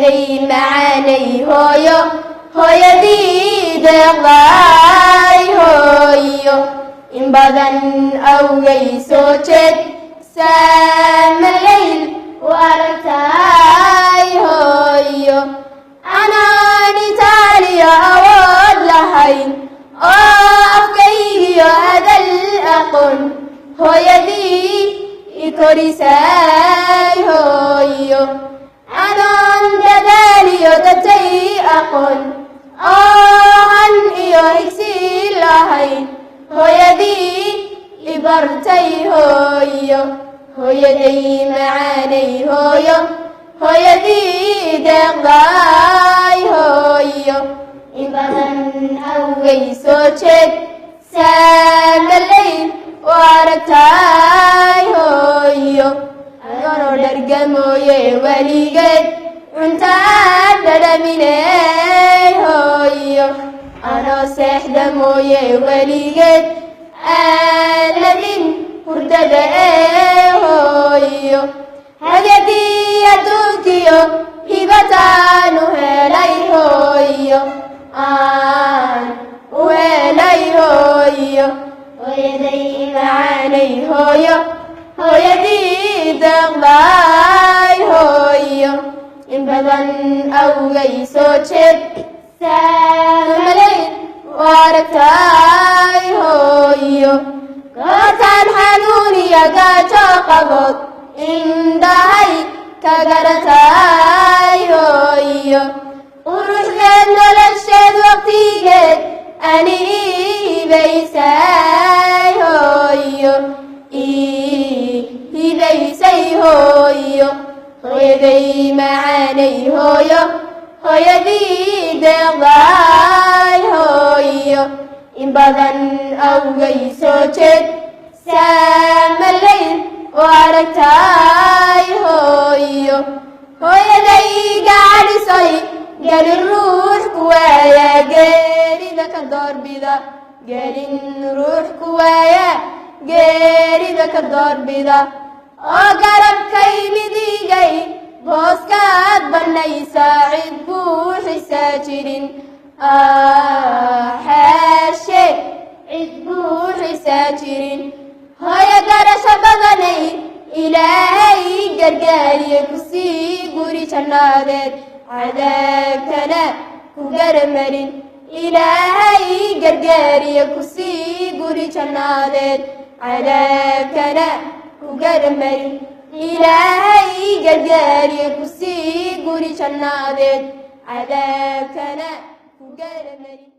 hooyaday macaanay hooyo hooyadii deeqday hooyo in badan awgay soo jeed saamaleyl u aragtay hooyo anaan itaaliya awood lahayn oo afkaygiyo hadal aqoon hooyadii ikorisay hooyo anaan dadaaliyo dadtay aqoon oo han iyo higsi lahayn hooyadii ibartay hooyo hooyaday macaanay hooyo hooyadii deeqday hooyo in badan awgay soo jeed saamaleyl u aragtay hooyo adoonoo dhargamooye weligeed cuntaan dhadhaminey hooyo anoo seexda mooye weligeed aan labin hurdada hooyo hagadii adduunkiyo hibataanu helay hooyo aan u helay hooyo hooyaday macaanay hooyo hooyadii deeqday hooyo in badan awgay soo jeed saamaleyl u aragtay hooyo gootaan xanuuniya gaajo qabood indhahay ka garatay hooyo quruxdeed nolosheed waqtigeed ani hibaysay hooyo hibaysay hooyo hooyaday macaanay hooyo hooyadii deeqday hooyo in badan awgay soo jeed saamaleyl u aragtay hooyo hooyaday gacadhisay gelin ruux ku waaya geerida ka doorbida gelin ruux ku waaya geerida ka doorbida oo garabkay midigay booskaad banaysaa cid buuxisaa jirin xaashe cid buuxisaa jirin hooyo garasho badanay ilaahay gargaariye kusii guri jannaadeed cadaabkana ku garamarin ilaahay gargaariye kusii guri jannaadeed cadaabkana ku garamarin ilaahay gargaariye kusii guri jannaadeed cadaabkana ku garamarin